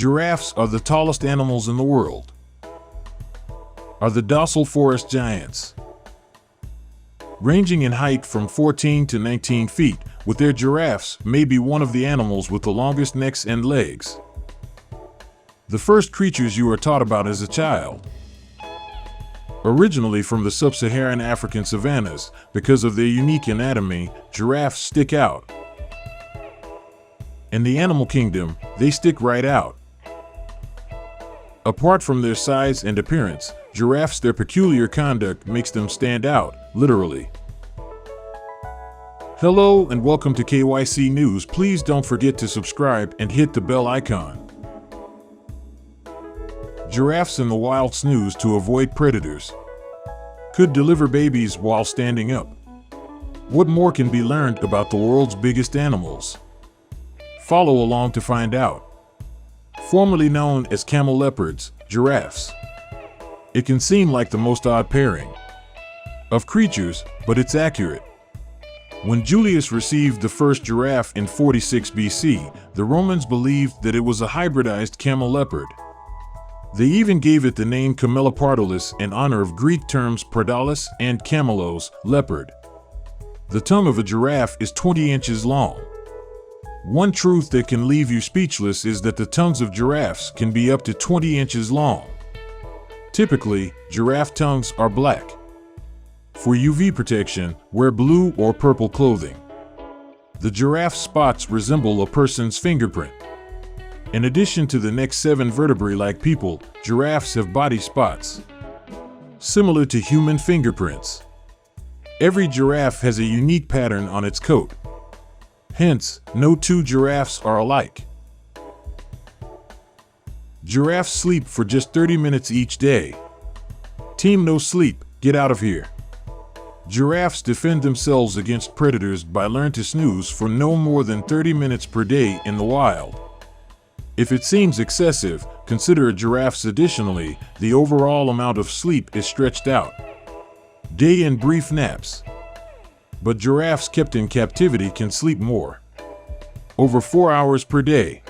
Giraffes are the tallest animals in the world. Are the docile forest giants. Ranging in height from 14 to 19 feet, with their giraffes may be one of the animals with the longest necks and legs. The first creatures you are taught about as a child. Originally from the sub-Saharan African savannas, because of their unique anatomy, giraffes stick out. In the animal kingdom, they stick right out. Apart from their size and appearance, giraffes, their peculiar conduct makes them stand out, literally. Hello and welcome to KYC News. Please don't forget to subscribe and hit the bell icon. Giraffes in the wild snooze to avoid predators. Could deliver babies while standing up. What more can be learned about the world's biggest animals? Follow along to find out. Formerly known as camelopards, giraffes. It can seem like the most odd pairing of creatures, but it's accurate. When Julius received the first giraffe in 46 BC, the Romans believed that it was a hybridized camelopard. They even gave it the name camelopardalis in honor of Greek terms pardalis and camelos, leopard. The tongue of a giraffe is 20 inches long. One truth that can leave you speechless is that the tongues of giraffes can be up to 20 inches long. Typically, giraffe tongues are black. For UV protection, wear blue or purple clothing. The giraffe spots resemble a person's fingerprint. In addition to the next 7 vertebrae like people, giraffes have body spots similar to human fingerprints. Every giraffe has a unique pattern on its coat. Hence, no two giraffes are alike. Giraffes sleep for just 30 minutes each day. Team no sleep, get out of here. Giraffes defend themselves against predators by learning to snooze for no more than 30 minutes per day in the wild. If it seems excessive, consider a giraffe's. Additionally, the overall amount of sleep is stretched out. Day and brief naps. But giraffes kept in captivity can sleep more. Over 4 hours per day.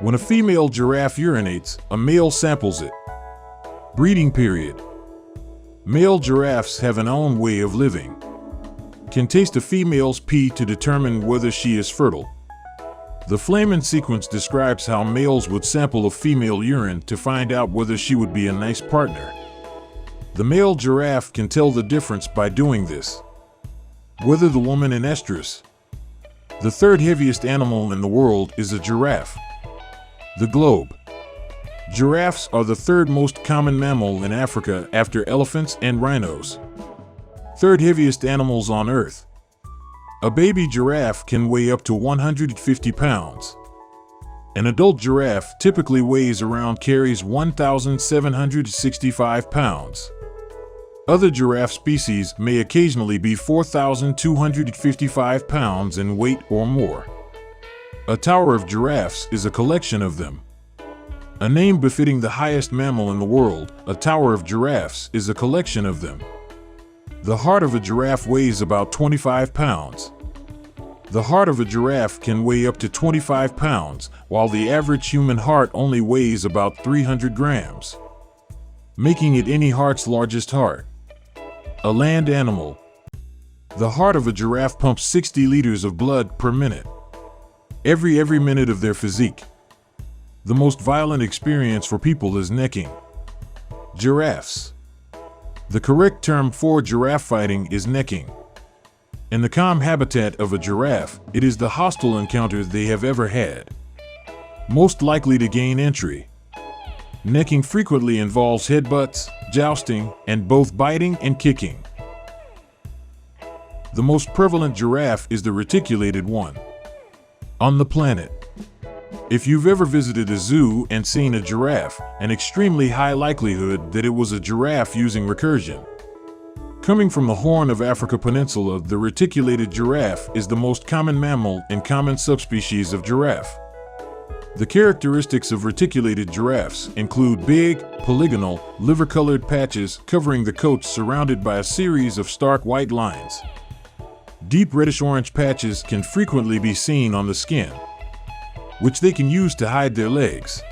When a female giraffe urinates, a male samples it. Breeding period. Male giraffes have an own way of living. Can taste a female's pee to determine whether she is fertile. The Flamen sequence describes how males would sample a female urine to find out whether she would be a nice partner. The male giraffe can tell the difference by doing this. Whether the woman in estrus. The third heaviest animal in the world is a giraffe. The globe. Giraffes are the third most common mammal in Africa after elephants and rhinos. Third heaviest animals on Earth. A baby giraffe can weigh up to 150 pounds. An adult giraffe typically weighs carries 1,765 pounds. Other giraffe species may occasionally be 4,255 pounds in weight or more. A tower of giraffes is a collection of them. A name befitting the highest mammal in the world, a tower of giraffes is a collection of them. The heart of a giraffe weighs about 25 pounds. The heart of a giraffe can weigh up to 25 pounds, while the average human heart only weighs about 300 grams, making it any heart's largest heart. A land animal. The heart of a giraffe pumps 60 liters of blood per minute. Every minute of their physique. The most violent experience for people is necking. Giraffes. The correct term for giraffe fighting is necking. In the calm habitat of a giraffe, it is the hostile encounter they have ever had, most likely to gain entry. Necking frequently involves headbutts, jousting, and both biting and kicking. The most prevalent giraffe is the reticulated one on the planet. If you've ever visited a zoo and seen a giraffe, an extremely high likelihood that it was a giraffe using recursion. Coming from the Horn of Africa Peninsula, the reticulated giraffe is the most common mammal and common subspecies of giraffe. The characteristics of reticulated giraffes include big, polygonal, liver-colored patches covering the coat surrounded by a series of stark white lines. Deep reddish-orange patches can frequently be seen on the skin. which they can use to hide their legs.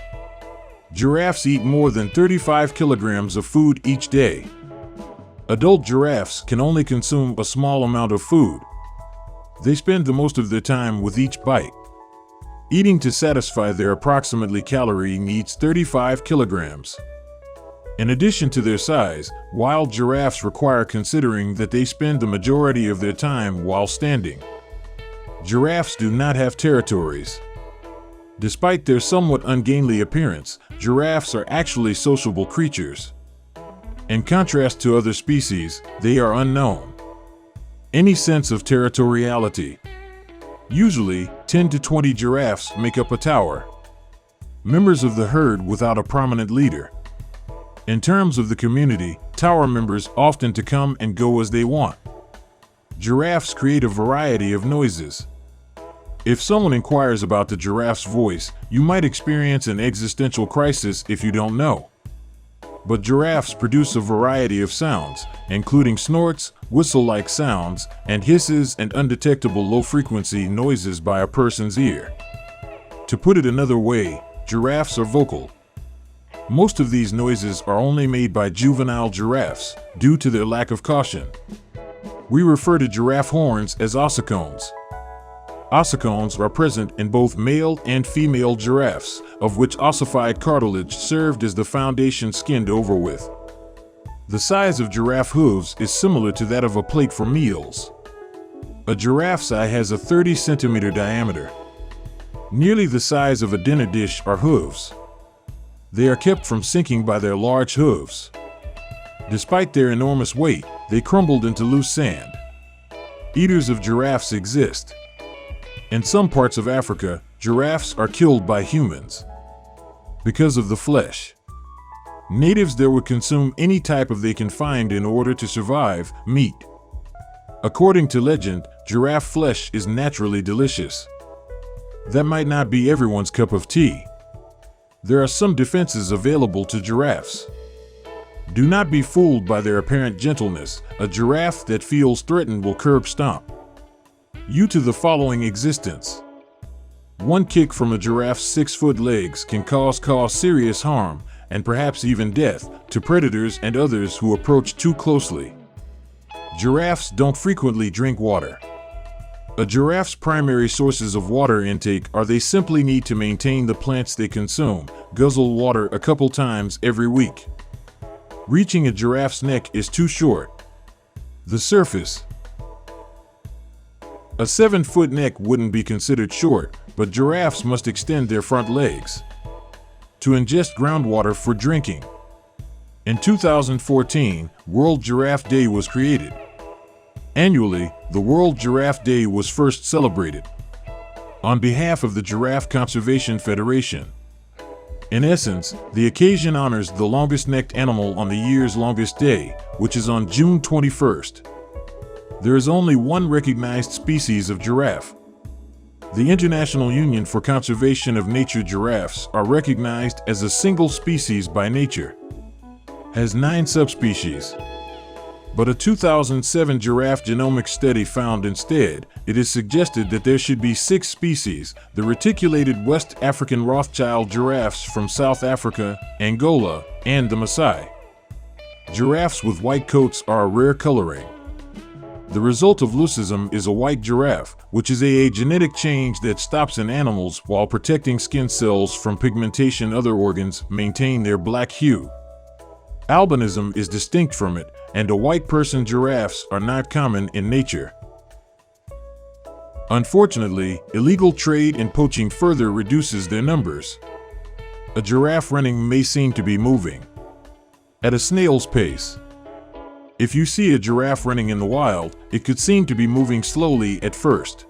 Giraffes eat more than 35 kilograms of food each day. Adult giraffes can only consume a small amount of food. They spend the most of their time with each bite, eating to satisfy their approximately calorie needs 35 kilograms. In addition to their size, wild giraffes require considering that they spend the majority of their time while standing. Giraffes do not have territories. Despite their somewhat ungainly appearance, giraffes are actually sociable creatures. In contrast to other species, they are unknown. Any sense of territoriality. Usually, 10 to 20 giraffes make up a tower. Members of the herd without a prominent leader. In terms of the community, tower members often to come and go as they want. Giraffes create a variety of noises. If someone inquires about the giraffe's voice, you might experience an existential crisis if you don't know. But giraffes produce a variety of sounds, including snorts, whistle-like sounds, and hisses and undetectable low-frequency noises by a person's ear. To put it another way, giraffes are vocal. Most of these noises are only made by juvenile giraffes, due to their lack of caution. We refer to giraffe horns as ossicones. Ossicones are present in both male and female giraffes, of which ossified cartilage served as the foundation skinned over with. The size of giraffe hooves is similar to that of a plate for meals. A giraffe's eye has a 30 centimeter diameter. Nearly the size of a dinner dish are hooves. They are kept from sinking by their large hooves. Despite their enormous weight, they crumbled into loose sand. Eaters of giraffes exist. In some parts of Africa, giraffes are killed by humans because of the flesh. Natives there would consume any type of they can find in order to survive, meat. According to legend, giraffe flesh is naturally delicious. That might not be everyone's cup of tea. There are some defenses available to giraffes. Do not be fooled by their apparent gentleness. A giraffe that feels threatened will curb stomp you to the following existence. One kick from a giraffe's 6-foot legs can cause serious harm, and perhaps even death, to predators and others who approach too closely. Giraffes don't frequently drink water. A giraffe's primary sources of water intake are they simply need to maintain the plants they consume, guzzle water a couple times every week. Reaching a giraffe's neck is too short. The surface. A 7-foot neck wouldn't be considered short, but giraffes must extend their front legs to ingest groundwater for drinking. In 2014, World Giraffe Day was created. Annually, the World Giraffe Day was first celebrated on behalf of the Giraffe Conservation Federation. In essence, the occasion honors the longest-necked animal on the year's longest day, which is on June 21st. There is only one recognized species of giraffe. The International Union for Conservation of Nature giraffes are recognized as a single species by nature. Has 9 subspecies. But a 2007 giraffe genomic study found instead, it is suggested that there should be 6 species, the reticulated West African Rothschild giraffes from South Africa, Angola, and the Maasai. Giraffes with white coats are a rare coloring. The result of leucism is a white giraffe, which is a genetic change that stops in animals while protecting skin cells from pigmentation. Other organs maintain their black hue. Albinism is distinct from it, and a white person giraffes are not common in nature. Unfortunately, illegal trade and poaching further reduces their numbers. A giraffe running may seem to be moving at a snail's pace. If you see a giraffe running in the wild, it could seem to be moving slowly at first.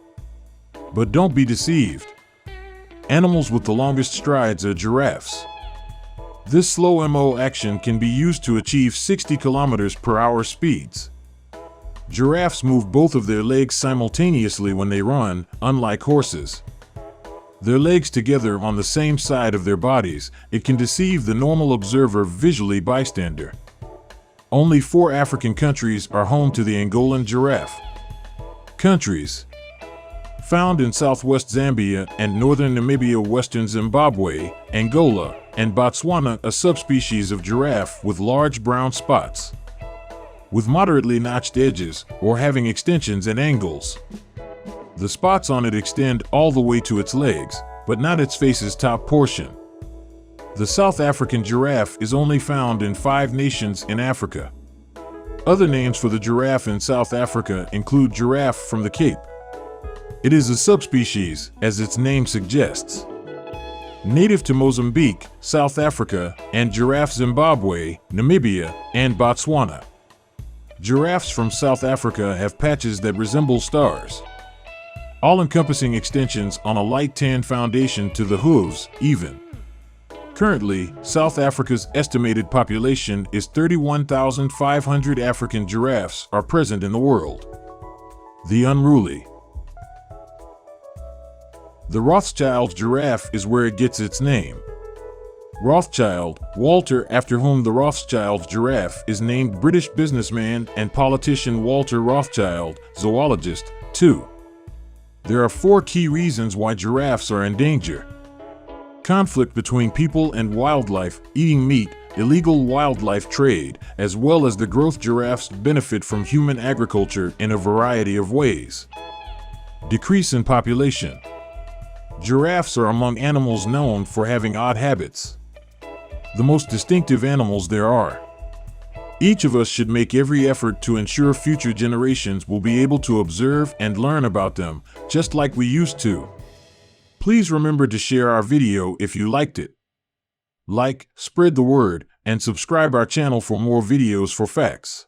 But don't be deceived. Animals with the longest strides are giraffes. This slow MO action can be used to achieve 60 km/h speeds. Giraffes move both of their legs simultaneously when they run, unlike horses. Their legs together on the same side of their bodies, it can deceive the normal observer visually bystander. Only 4 African countries are home to the Angolan giraffe. Countries: Found in southwest Zambia and northern Namibia, western Zimbabwe, Angola, and Botswana, a subspecies of giraffe with large brown spots, with moderately notched edges or having extensions and angles. The spots on it extend all the way to its legs, but not its face's top portion. The South African giraffe is only found in 5 nations in Africa. Other names for the giraffe in South Africa include giraffe from the Cape. It is a subspecies, as its name suggests. Native to Mozambique, South Africa, and Giraffe Zimbabwe, Namibia, and Botswana. Giraffes from South Africa have patches that resemble stars, all-encompassing extensions on a light tan foundation to the hooves, even. Currently, South Africa's estimated population is 31,500. African giraffes are present in the world. The unruly. The Rothschild giraffe is where it gets its name. Rothschild, Walter, after whom the Rothschild giraffe is named, British businessman and politician Walter Rothschild, zoologist, too. There are 4 key reasons why giraffes are in danger. Conflict between people and wildlife, eating meat, illegal wildlife trade, as well as the growth. Giraffes benefit from human agriculture in a variety of ways. Decrease in population. Giraffes are among animals known for having odd habits, the most distinctive animals there are. Each of us should make every effort to ensure future generations will be able to observe and learn about them, just like we used to. Please remember to share our video if you liked it. Like, spread the word, and subscribe our channel for more videos for facts.